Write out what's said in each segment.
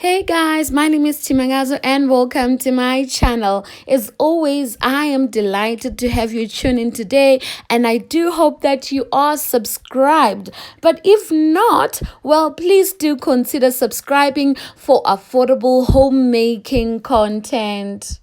Hey guys, my name is Timangazo and welcome to my channel. As always, I am delighted to have you tune in today and I do hope that you are subscribed. But if not, well, please do consider subscribing for affordable homemaking content.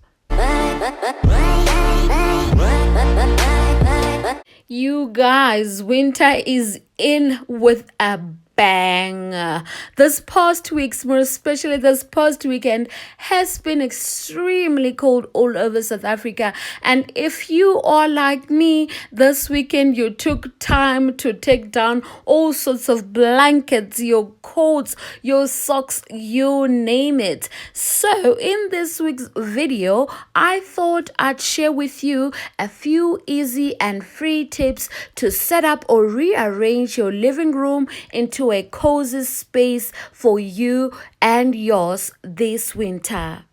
You guys, winter is in with a bang. This past weeks, more especially this past weekend, has been extremely cold all over South Africa. And if you are like me, this weekend you took time to take down all sorts of blankets, your coats, your socks, you name it. So, in this week's video, I thought I'd share with you a few easy and free tips to set up or rearrange your living room into a cozy space for you and yours this winter.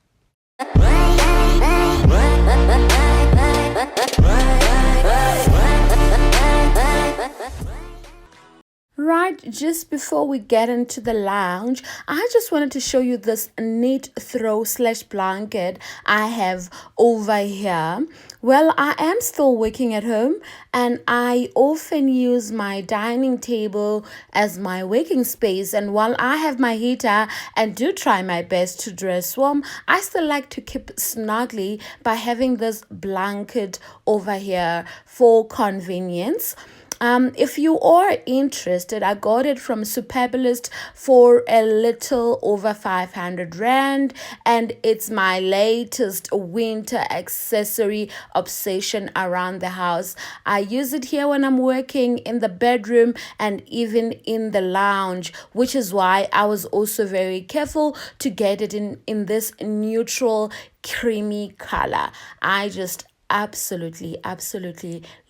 Right, just before we get into the lounge, I just wanted to show you this neat throw slash blanket I have over here. Well, I am still working at home and I often use my dining table as my working space. And while I have my heater and do try my best to dress warm, I still like to keep snugly by having this blanket over here for convenience. If you are interested, I got it from Superbalist for a little over 500 Rand, and it's my latest winter accessory obsession around the house. I use it here when I'm working in the bedroom and even in the lounge, which is why I was also very careful to get it in this neutral creamy color. I just absolutely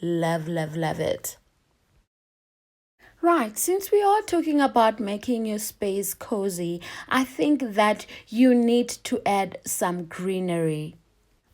love it. Right, since we are talking about making your space cozy, I think that you need to add some greenery.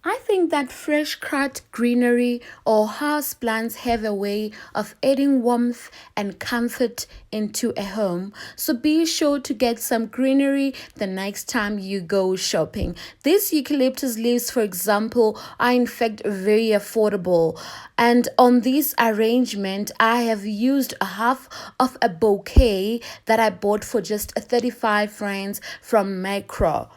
I think that fresh cut greenery or house plants have a way of adding warmth and comfort into a home. So be sure to get some greenery the next time you go shopping. These eucalyptus leaves, for example, are in fact very affordable. And on this arrangement, I have used a half of a bouquet that I bought for just 35 francs from Macro.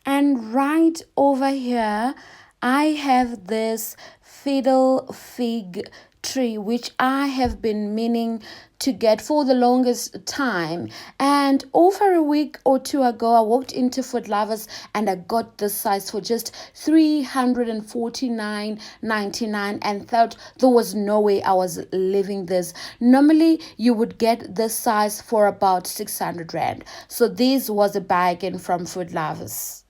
And right over here, I have this fiddle fig tree, which I have been meaning to get for the longest time. And over a week or two ago, I walked into Foot Lovers and I got this size for just 349.99 and thought there was no way I was leaving this. Normally, you would get this size for about 600 Rand. So this was a bargain from Foot Lovers.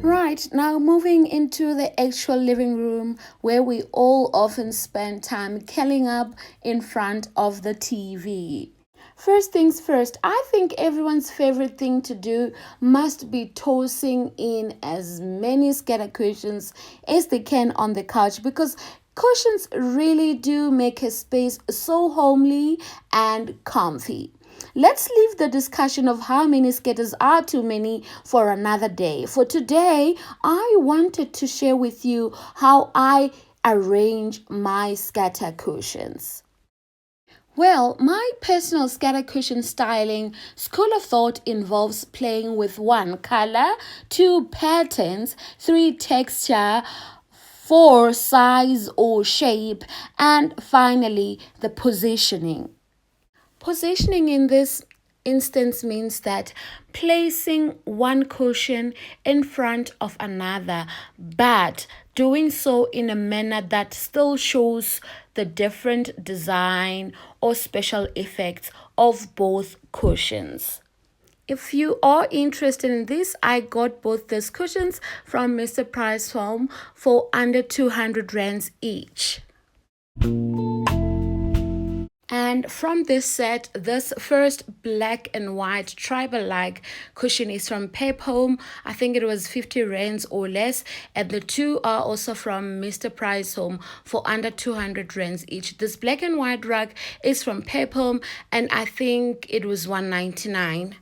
Right, now moving into the actual living room where we all often spend time curling up in front of the TV. First things first, I think everyone's favorite thing to do must be tossing in as many scatter cushions as they can on the couch, because cushions really do make a space so homely and comfy. Let's leave the discussion of how many scatters are too many for another day. For today, I wanted to share with you how I arrange my scatter cushions. Well, my personal scatter cushion styling school of thought involves playing with 1 color, 2 patterns, 3 texture, 4 size or shape, and finally the positioning. Positioning in this instance means that placing one cushion in front of another, but doing so in a manner that still shows the different design or special effects of both cushions. If you are interested in this, I got both these cushions from Mr. Price Home for under 200 rands each. And from this set, this first black and white tribal-like cushion is from Pep Home. I think it was 50 rands or less. And the two are also from Mr. Price Home for under 200 rands each. This black and white rug is from Pep Home, and I think it was 199.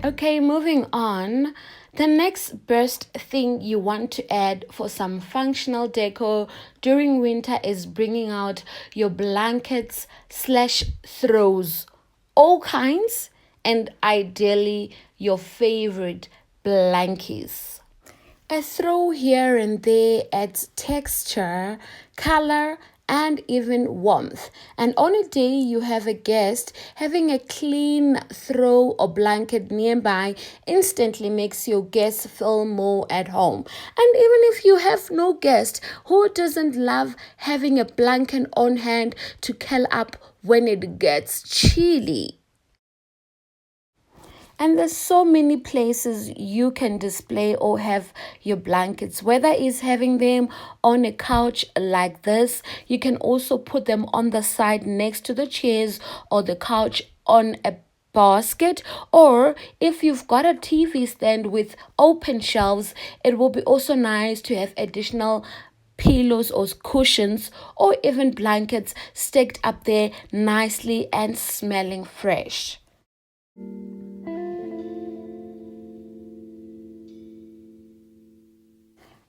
Okay, moving on. The next best thing you want to add for some functional decor during winter is bringing out your blankets slash throws, all kinds, and ideally your favorite blankies. A throw here and there adds texture, color, and even warmth. And on a day you have a guest, having a clean throw or blanket nearby instantly makes your guests feel more at home. And even if you have no guest, who doesn't love having a blanket on hand to curl up when it gets chilly? And there's so many places you can display or have your blankets, whether it's having them on a couch like this. You can also put them on the side next to the chairs or the couch on a basket, or if you've got a TV stand with open shelves, it will be also nice to have additional pillows or cushions or even blankets stacked up there nicely and smelling fresh.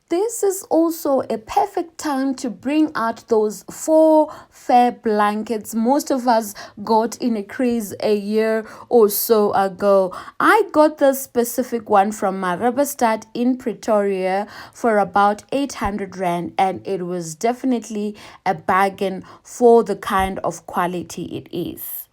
This is also a perfect time to bring out those 4 fair blankets most of us got in a craze a year or so ago. I got this specific one from my Riverstad in Pretoria for about 800 Rand, and it was definitely a bargain for the kind of quality it is.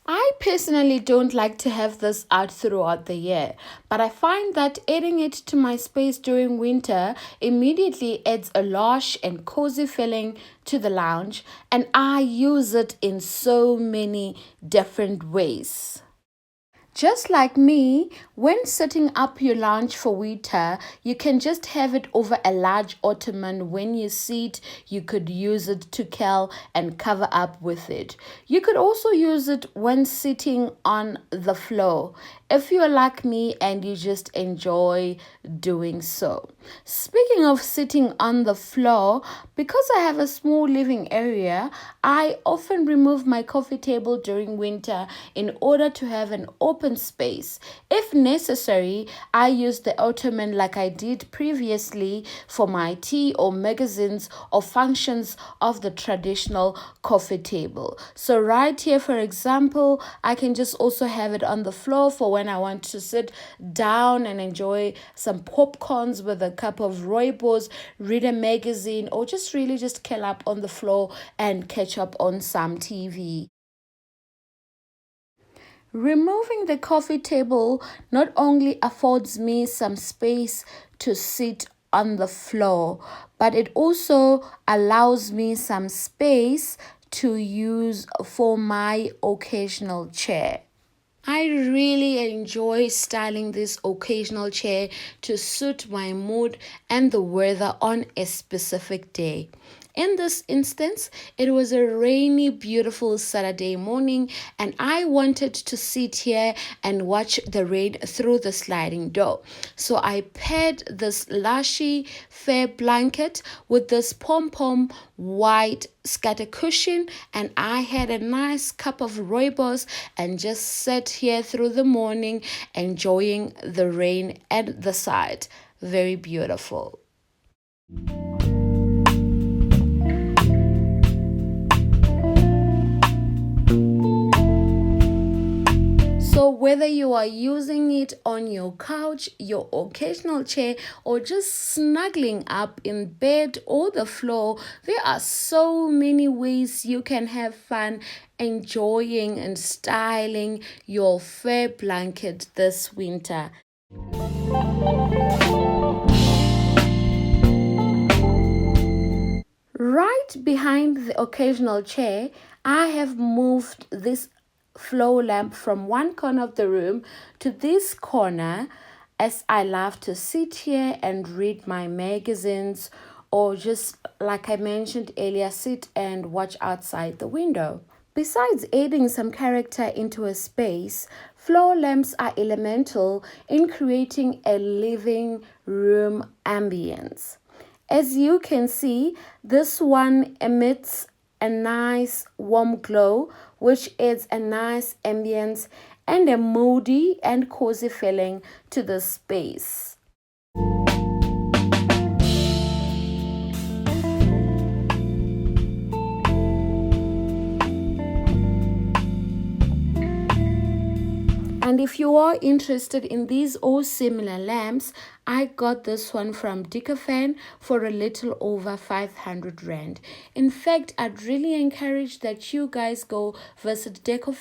I personally don't like to have this out throughout the year, but I find that adding it to my space during winter immediately adds a lush and cozy feeling to the lounge, and I use it in so many different ways. Just like me, when setting up your lounge for winter, you can just have it over a large ottoman. When you sit, you could use it to curl and cover up with it. You could also use it when sitting on the floor, if you're like me and you just enjoy doing so. Speaking of sitting on the floor, because I have a small living area, I often remove my coffee table during winter in order to have an open space. If necessary, I use the ottoman like I did previously for my tea or magazines or functions of the traditional coffee table. So right here, for example, I can just also have it on the floor for when I want to sit down and enjoy some popcorns with a cup of rooibos, read a magazine, or just really just curl up on the floor and catch up on some TV. Removing the coffee table not only affords me some space to sit on the floor, but it also allows me some space to use for my occasional chair. I really enjoy styling this occasional chair to suit my mood and the weather on a specific day. In this instance, it was a rainy, beautiful Saturday morning, and I wanted to sit here and watch the rain through the sliding door. So I paired this lushy fair blanket with this pom-pom white scatter cushion, and I had a nice cup of rooibos and just sat here through the morning enjoying the rain at the side. Very beautiful. So whether you are using it on your couch, your occasional chair, or just snuggling up in bed or the floor, there are so many ways you can have fun enjoying and styling your fair blanket this winter. Right behind the occasional chair, I have moved this floor lamp from one corner of the room to this corner, as I love to sit here and read my magazines or just like I mentioned earlier, sit and watch outside the window. Besides adding some character into a space, floor lamps are elemental in creating a living room ambience. As you can see, this one emits a nice warm glow, which adds a nice ambience and a moody and cozy feeling to the space. And if you are interested in these or similar lamps, I got this one from Decor for a little over 500 Rand. In fact, I'd really encourage that you guys go visit Decor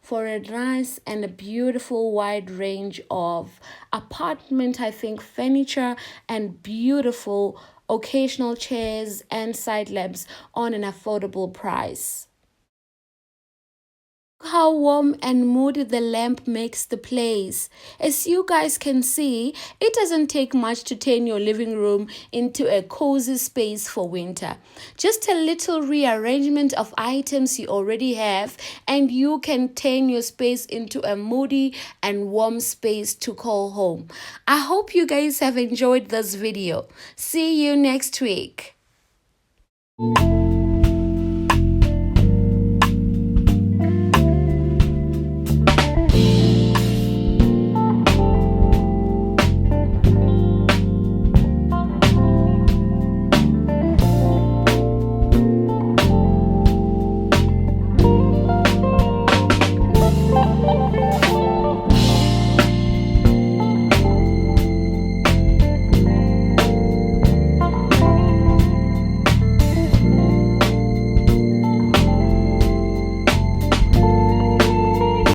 for a nice and a beautiful wide range of apartment, I think, furniture and beautiful occasional chairs and side lamps on an affordable price. How warm and moody the lamp makes the place. As you guys can see, it doesn't take much to turn your living room into a cozy space for winter. Just a little rearrangement of items you already have, and you can turn your space into a moody and warm space to call home. I hope you guys have enjoyed this video. See you next week.